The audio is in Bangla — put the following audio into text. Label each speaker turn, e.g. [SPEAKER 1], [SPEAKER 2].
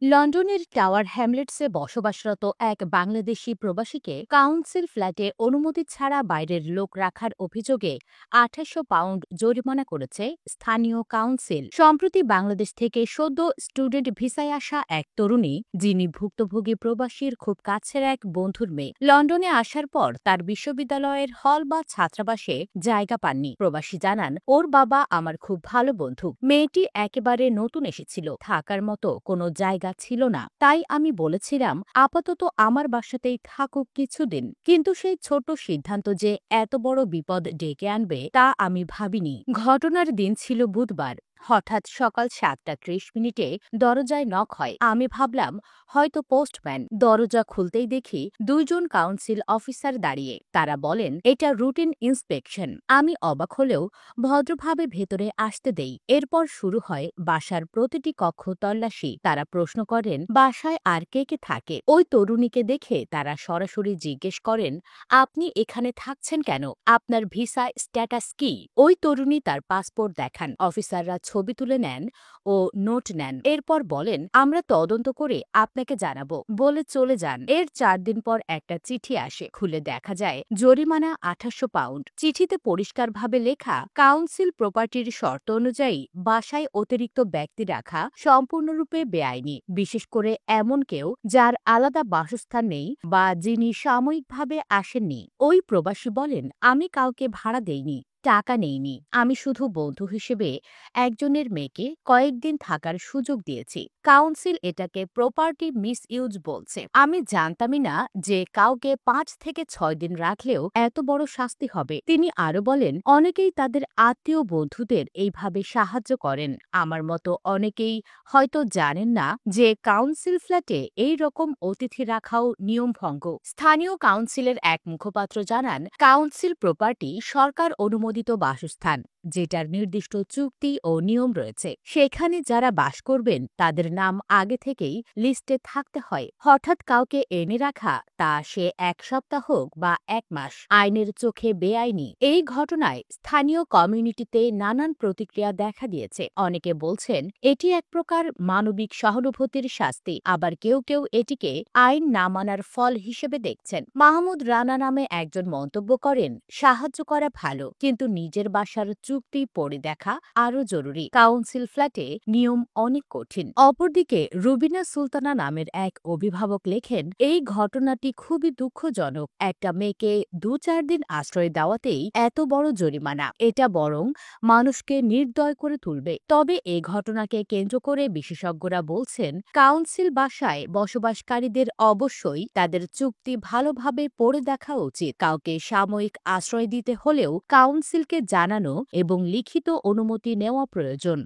[SPEAKER 1] লন্ডনের টাওয়ার হ্যামলেটসে বসবাসরত এক বাংলাদেশি প্রবাসীকে কাউন্সিল ফ্ল্যাটে অনুমতি ছাড়া বাইরের লোক রাখার অভিযোগে ২৮০০ পাউন্ড জরিমানা করেছে স্থানীয় কাউন্সিল। সম্প্রতি বাংলাদেশ থেকে সদ্য স্টুডেন্ট ভিসায় আসা এক তরুণী, যিনি ভুক্তভোগী প্রবাসীর খুব কাছের এক বন্ধুর মেয়ে, লন্ডনে আসার পর তার বিশ্ববিদ্যালয়ের হল বা ছাত্রাবাসে জায়গা পাননি। প্রবাসী জানান, ওর বাবা আমার খুব ভালো বন্ধু, মেয়েটি একেবারে নতুন এসেছিল, থাকার মতো কোনো জায়গা ছিল না, তাই আমি বলেছিলাম আপাতত আমার বাসাতেই থাকুক কিছুদিন। কিন্তু সেই ছোট সিদ্ধান্ত যে এত বড় বিপদ ডেকে আনবে তা আমি ভাবিনি। ঘটনার দিন ছিল বুধবার। হঠাৎ সকাল ৭টা ৩০ মিনিটে দরজায় নক হয়। আমি ভাবলাম হয়তো পোস্টম্যান। দরজা খুলতেই দেখি দুইজন কাউন্সিল অফিসার দাঁড়িয়ে। তারা বলেন এটা রুটিন ইন্সপেকশন। আমি অবাক হলেও ভদ্রভাবে ভেতরে আসতে দেই। এরপর শুরু হয় বাসার প্রতিটি কক্ষ তল্লাশি। তারা প্রশ্ন করেন বাসায় আর কে কে থাকে। ওই তরুণীকে দেখে তারা সরাসরি জিজ্ঞেস করেন, আপনি এখানে থাকছেন কেন, আপনার ভিসা স্ট্যাটাস কি? ওই তরুণী তার পাসপোর্ট দেখান। অফিসাররা ছবি তুলে নেন ও নোট নেন। এরপর বলেন আমরা তদন্ত করে আপনাকে জানাবো বলে চলে যান। এর ৪ দিন পর একটা চিঠি আসে। খুলে দেখা যায় জরিমানা ২৮০০ পাউন্ড। চিঠিতে পরিষ্কারভাবে লেখা, কাউন্সিল প্রপার্টির শর্ত অনুযায়ী বাসায় অতিরিক্ত ব্যক্তি রাখা সম্পূর্ণরূপে বেআইনি, বিশেষ করে এমন কেউ যার আলাদা বাসস্থান নেই বা যিনি সাময়িকভাবে আসেননি। ওই প্রবাসী বলেন, আমি কাউকে ভাড়া দেইনি, টাকা নেইনি, আমি শুধু বন্ধু হিসেবে একজনের মেয়েকে কয়েকদিন থাকার সুযোগ দিয়েছি। কাউন্সিল এটাকে প্রপার্টি মিস ইউজ বলছে। আমি জানতামই না যে কাউকে ৫ থেকে ৬ দিন রাখলেও এত বড় শাস্তি হবে। তিনি আরো বলেন, অনেকেই তাদের আত্মীয় বন্ধুদের এইভাবে সাহায্য করেন। আমার মতো অনেকেই হয়তো জানেন না যে কাউন্সিল ফ্ল্যাটে এই রকম অতিথি রাখাও নিয়মভঙ্গ। স্থানীয় কাউন্সিলের এক মুখপাত্র জানান, কাউন্সিল প্রপার্টি সরকার অনুমোদিত বাসস্থান, যেটার নির্দিষ্ট চুক্তি ও নিয়ম রয়েছে। সেখানে যারা বাস করবেন তাদের নাম আগে থেকেই লিস্টে থাকতে হয়। হঠাৎ কাউকে এনে রাখা, তা সে ১ সপ্তাহ হোক বা ১ মাস, আইনের চোখে বেআইনি। এই ঘটনায় স্থানীয় কমিউনিটিতে নানান প্রতিক্রিয়া দেখা দিয়েছে। অনেকে বলছেন এটি এক প্রকার মানবিক সহানুভূতির শাস্তি, আবার কেউ কেউ এটিকে আইন না মানার ফল হিসেবে দেখছেন। মাহমুদ রানা নামে একজন মন্তব্য করেন, সাহায্য করা ভালো, কিন্তু নিজের বাসার চুক্তি পড়ে দেখা আরও জরুরি। কাউন্সিল ফ্ল্যাটে নিয়ম অনেক কঠিন। অপরদিকে রুবিনা সুলতানা নামের এক অভিভাবক লেখেন, এই ঘটনাটি খুবই দুঃখজনক। একটা মেয়েকে ২-৪ দিন আশ্রয় দেওয়াতেই এত বড় জরিমানা, এটা বরং মানুষকে নির্দয় করে তুলবে। তবে এ ঘটনাকে কেন্দ্র করে বিশেষজ্ঞরা বলছেন, কাউন্সিল বাসায় বসবাসকারীদের অবশ্যই তাদের চুক্তি ভালোভাবে পড়ে দেখা উচিত। কাউকে সাময়িক আশ্রয় দিতে হলেও কাউন্সিলকে জানানো এবং লিখিত অনুমতি নেওয়া প্রয়োজন।